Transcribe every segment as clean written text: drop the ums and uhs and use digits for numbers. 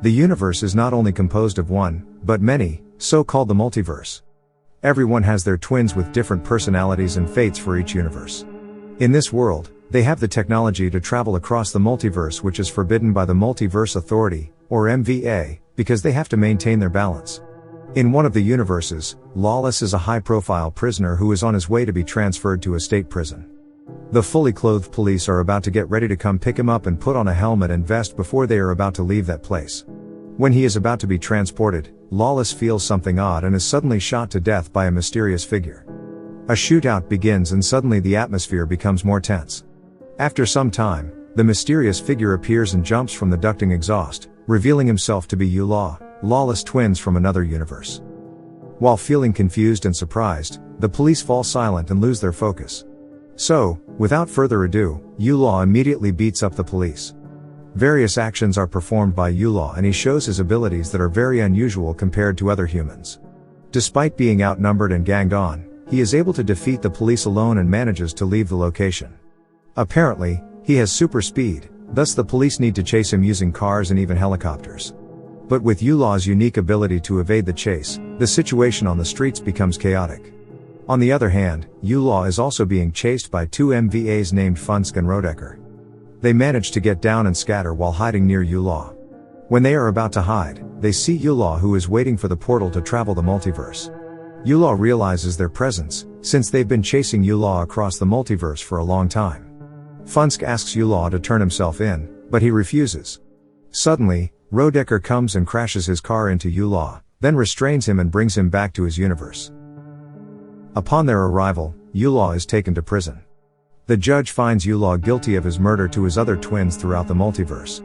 The universe is not only composed of one, but many, so-called the multiverse. Everyone has their twins with different personalities and fates for each universe. In this world, they have the technology to travel across the multiverse, which is forbidden by the MultiVerse Authority, or MVA, because they have to maintain their balance. In one of the universes, Lawless is a high-profile prisoner who is on his way to be transferred to a state prison. The fully clothed police are about to get ready to come pick him up and put on a helmet and vest before they are about to leave that place. When he is about to be transported, Lawless feels something odd and is suddenly shot to death by a mysterious figure. A shootout begins and suddenly the atmosphere becomes more tense. After some time, the mysterious figure appears and jumps from the ducting exhaust, revealing himself to be Yulaw, Lawless twins from another universe. While feeling confused and surprised, the police fall silent and lose their focus. So, without further ado, Yulaw immediately beats up the police. Various actions are performed by Yulaw and he shows his abilities that are very unusual compared to other humans. Despite being outnumbered and ganged on, he is able to defeat the police alone and manages to leave the location. Apparently, he has super speed, thus the police need to chase him using cars and even helicopters. But with Yulaw's unique ability to evade the chase, the situation on the streets becomes chaotic. On the other hand, Yulaw is also being chased by two MVAs named Funsk and Rodecker. They manage to get down and scatter while hiding near Yulaw. When they are about to hide, they see Yulaw, who is waiting for the portal to travel the multiverse. Yulaw realizes their presence, since they've been chasing Yulaw across the multiverse for a long time. Funsk asks Yulaw to turn himself in, but he refuses. Suddenly, Rodecker comes and crashes his car into Yulaw, then restrains him and brings him back to his universe. Upon their arrival, Yulaw is taken to prison. The judge finds Yulaw guilty of his murder to his other twins throughout the multiverse.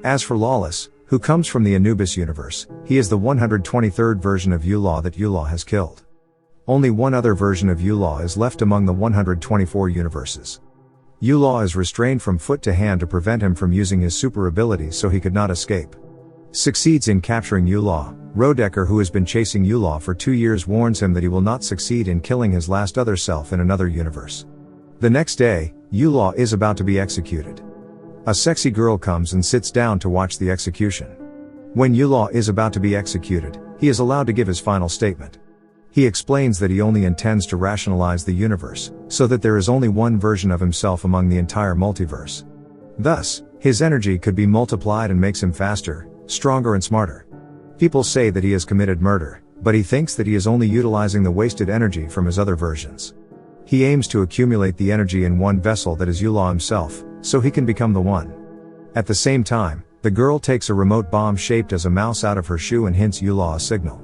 As for Lawless, who comes from the Anubis universe, he is the 123rd version of Yulaw that Yulaw has killed. Only one other version of Yulaw is left among the 124 universes. Yulaw is restrained from foot to hand to prevent him from using his super abilities so he could not escape. Succeeds in capturing Yulaw. Rodecker, who has been chasing Yulaw for 2 years, warns him that he will not succeed in killing his last other self in another universe. The next day, Yulaw is about to be executed. A sexy girl comes and sits down to watch the execution. When Yulaw is about to be executed, he is allowed to give his final statement. He explains that he only intends to rationalize the universe, so that there is only one version of himself among the entire multiverse. Thus, his energy could be multiplied and makes him faster, stronger and smarter. People say that he has committed murder, but he thinks that he is only utilizing the wasted energy from his other versions. He aims to accumulate the energy in one vessel that is Yulaw himself, so he can become the one. At the same time, the girl takes a remote bomb shaped as a mouse out of her shoe and hints Yulaw a signal.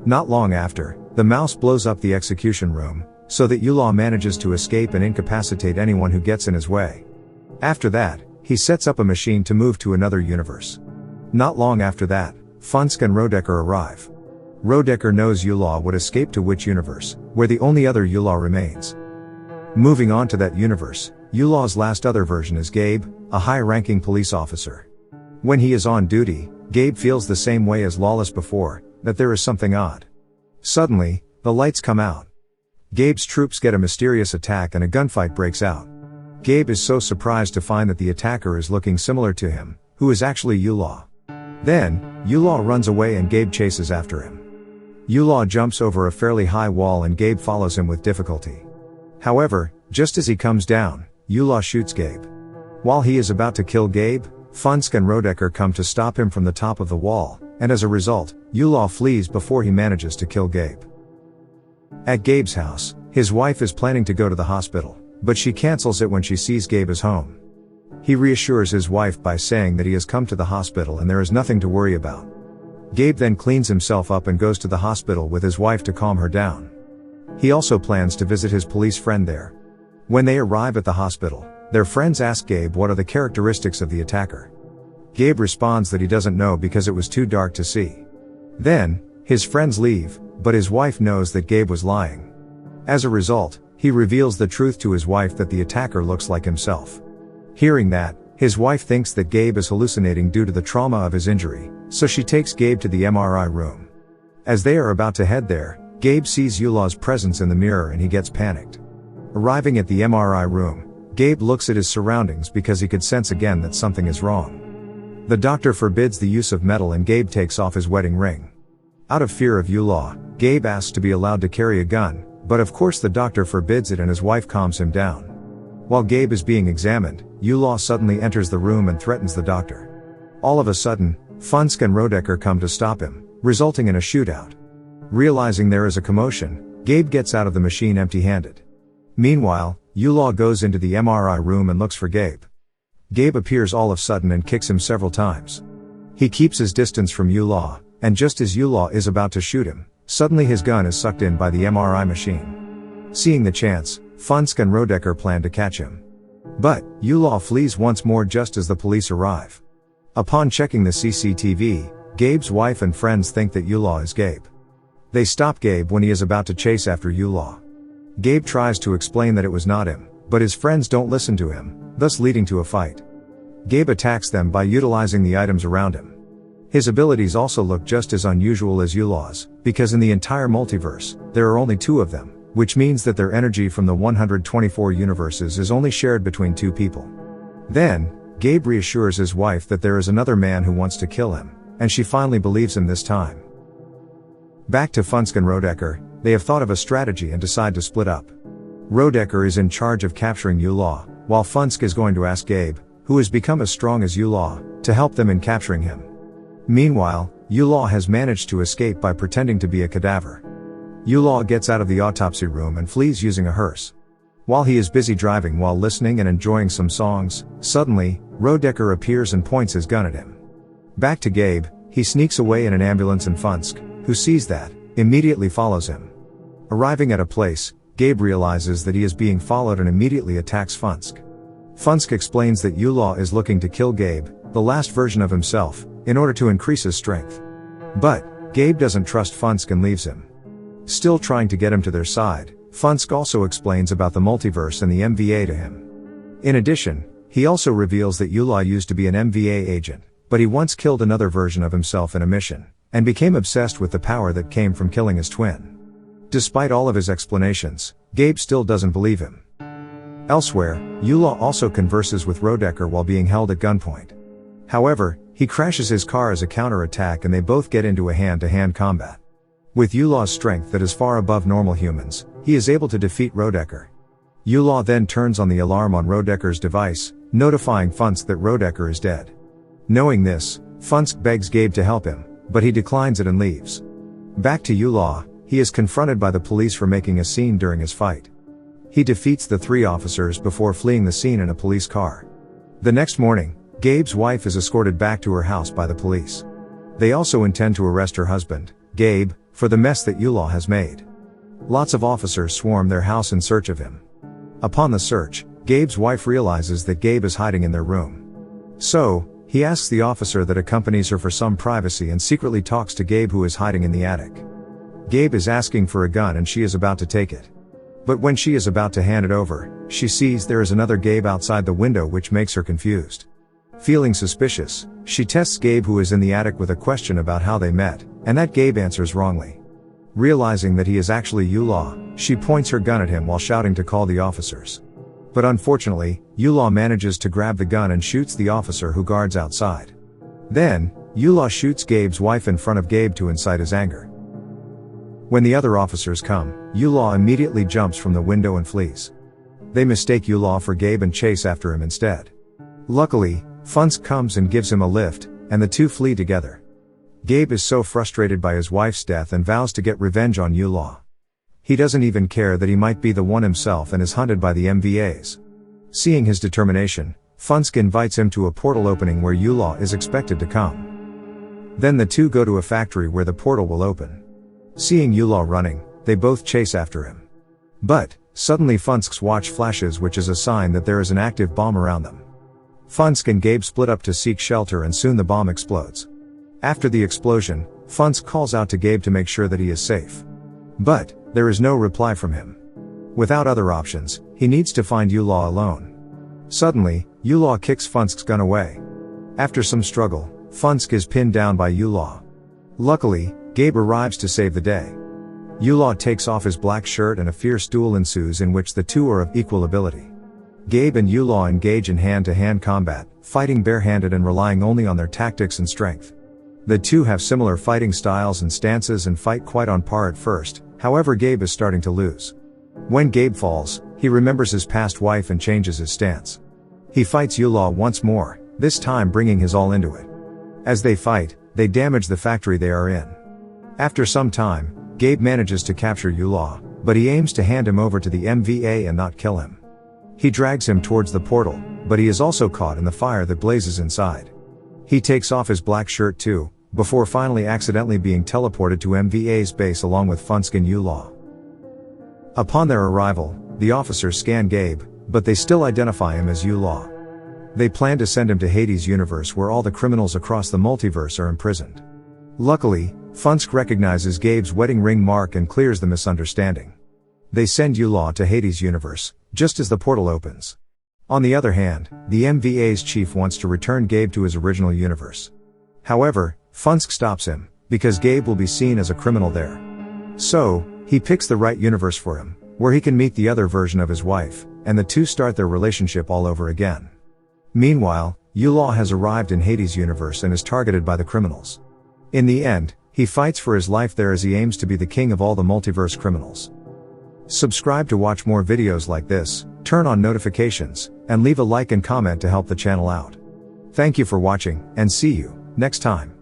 Not long after, the mouse blows up the execution room, so that Yulaw manages to escape and incapacitate anyone who gets in his way. After that, he sets up a machine to move to another universe. Not long after that, Funsk and Rodecker arrive. Rodecker knows Yulaw would escape to which universe, where the only other Yulaw remains. Moving on to that universe, Yulaw's last other version is Gabe, a high-ranking police officer. When he is on duty, Gabe feels the same way as Lawless before, that there is something odd. Suddenly, the lights come out. Gabe's troops get a mysterious attack and a gunfight breaks out. Gabe is so surprised to find that the attacker is looking similar to him, who is actually Yulaw. Then, Yulaw runs away and Gabe chases after him. Yulaw jumps over a fairly high wall and Gabe follows him with difficulty. However, just as he comes down, Yulaw shoots Gabe. While he is about to kill Gabe, Funsk and Rodecker come to stop him from the top of the wall, and as a result, Yulaw flees before he manages to kill Gabe. At Gabe's house, his wife is planning to go to the hospital, but she cancels it when she sees Gabe is home. He reassures his wife by saying that he has come to the hospital and there is nothing to worry about. Gabe then cleans himself up and goes to the hospital with his wife to calm her down. He also plans to visit his police friend there. When they arrive at the hospital, their friends ask Gabe what are the characteristics of the attacker. Gabe responds that he doesn't know because it was too dark to see. Then, his friends leave, but his wife knows that Gabe was lying. As a result, he reveals the truth to his wife that the attacker looks like himself. Hearing that, his wife thinks that Gabe is hallucinating due to the trauma of his injury, so she takes Gabe to the MRI room. As they are about to head there, Gabe sees Yulaw's presence in the mirror and he gets panicked. Arriving at the MRI room, Gabe looks at his surroundings because he could sense again that something is wrong. The doctor forbids the use of metal and Gabe takes off his wedding ring. Out of fear of Yulaw, Gabe asks to be allowed to carry a gun, but of course the doctor forbids it and his wife calms him down. While Gabe is being examined, Yulaw suddenly enters the room and threatens the doctor. All of a sudden, Funsk and Rodecker come to stop him, resulting in a shootout. Realizing there is a commotion, Gabe gets out of the machine empty-handed. Meanwhile, Yulaw goes into the MRI room and looks for Gabe. Gabe appears all of a sudden and kicks him several times. He keeps his distance from Yulaw, and just as Yulaw is about to shoot him, suddenly his gun is sucked in by the MRI machine. Seeing the chance, Funsk and Rodecker plan to catch him. But, Yulaw flees once more just as the police arrive. Upon checking the CCTV, Gabe's wife and friends think that Yulaw is Gabe. They stop Gabe when he is about to chase after Yulaw. Gabe tries to explain that it was not him, but his friends don't listen to him, thus leading to a fight. Gabe attacks them by utilizing the items around him. His abilities also look just as unusual as Yulaw's, because in the entire multiverse, there are only 2 of them, which means that their energy from the 124 universes is only shared between 2 people. Then, Gabe reassures his wife that there is another man who wants to kill him, and she finally believes him this time. Back to Funsk and Rodecker, they have thought of a strategy and decide to split up. Rodecker is in charge of capturing Yulaw, while Funsk is going to ask Gabe, who has become as strong as Yulaw, to help them in capturing him. Meanwhile, Yulaw has managed to escape by pretending to be a cadaver. Yulaw gets out of the autopsy room and flees using a hearse. While he is busy driving while listening and enjoying some songs, suddenly, Rodecker appears and points his gun at him. Back to Gabe, he sneaks away in an ambulance and Funsk, who sees that, immediately follows him. Arriving at a place, Gabe realizes that he is being followed and immediately attacks Funsk. Funsk explains that Yulaw is looking to kill Gabe, the last version of himself, in order to increase his strength. But, Gabe doesn't trust Funsk and leaves him. Still trying to get him to their side, Funsk also explains about the multiverse and the MVA to him. In addition, he also reveals that Yulaw used to be an MVA agent, but he once killed another version of himself in a mission, and became obsessed with the power that came from killing his twin. Despite all of his explanations, Gabe still doesn't believe him. Elsewhere, Yulaw also converses with Rodecker while being held at gunpoint. However, he crashes his car as a counterattack and they both get into a hand-to-hand combat. With Yulaw's strength that is far above normal humans, he is able to defeat Rodecker. Yulaw then turns on the alarm on Rodecker's device, notifying Funsk that Rodecker is dead. Knowing this, Funsk begs Gabe to help him, but he declines it and leaves. Back to Yulaw, he is confronted by the police for making a scene during his fight. He defeats the 3 officers before fleeing the scene in a police car. The next morning, Gabe's wife is escorted back to her house by the police. They also intend to arrest her husband, Gabe, for the mess that Yulaw has made. Lots of officers swarm their house in search of him. Upon the search, Gabe's wife realizes that Gabe is hiding in their room. So, he asks the officer that accompanies her for some privacy and secretly talks to Gabe, who is hiding in the attic. Gabe is asking for a gun and she is about to take it. But when she is about to hand it over, she sees there is another Gabe outside the window, which makes her confused. Feeling suspicious, she tests Gabe, who is in the attic, with a question about how they met, and that Gabe answers wrongly. Realizing that he is actually Yulaw, she points her gun at him while shouting to call the officers. But unfortunately, Yulaw manages to grab the gun and shoots the officer who guards outside. Then, Yulaw shoots Gabe's wife in front of Gabe to incite his anger. When the other officers come, Yulaw immediately jumps from the window and flees. They mistake Yulaw for Gabe and chase after him instead. Luckily, Funsk comes and gives him a lift, and the 2 flee together. Gabe is so frustrated by his wife's death and vows to get revenge on Yulaw. He doesn't even care that he might be the one himself and is hunted by the MVAs. Seeing his determination, Funsk invites him to a portal opening where Yulaw is expected to come. Then the 2 go to a factory where the portal will open. Seeing Yulaw running, they both chase after him. But, suddenly Funsk's watch flashes, which is a sign that there is an active bomb around them. Funsk and Gabe split up to seek shelter and soon the bomb explodes. After the explosion, Funsk calls out to Gabe to make sure that he is safe. But, there is no reply from him. Without other options, he needs to find Yulaw alone. Suddenly, Yulaw kicks Funsk's gun away. After some struggle, Funsk is pinned down by Yulaw. Luckily, Gabe arrives to save the day. Yulaw takes off his black shirt and a fierce duel ensues in which the 2 are of equal ability. Gabe and Yulaw engage in hand-to-hand combat, fighting barehanded and relying only on their tactics and strength. The two have similar fighting styles and stances and fight quite on par at first, however Gabe is starting to lose. When Gabe falls, he remembers his past wife and changes his stance. He fights Yulaw once more, this time bringing his all into it. As they fight, they damage the factory they are in. After some time, Gabe manages to capture Yulaw, but he aims to hand him over to the MVA and not kill him. He drags him towards the portal, but he is also caught in the fire that blazes inside. He takes off his black shirt too, before finally accidentally being teleported to MVA's base along with Funsk and Yulaw. Upon their arrival, the officers scan Gabe, but they still identify him as Yulaw. They plan to send him to Hades' universe where all the criminals across the multiverse are imprisoned. Luckily, Funsk recognizes Gabe's wedding ring mark and clears the misunderstanding. They send Yulaw to Hades' universe, just as the portal opens. On the other hand, the MVA's chief wants to return Gabe to his original universe. However, Funsk stops him, because Gabe will be seen as a criminal there. So, he picks the right universe for him, where he can meet the other version of his wife, and the two start their relationship all over again. Meanwhile, Yulaw has arrived in Hades' universe and is targeted by the criminals. In the end, he fights for his life there as he aims to be the king of all the multiverse criminals. Subscribe to watch more videos like this, turn on notifications, and leave a like and comment to help the channel out. Thank you for watching, and see you next time.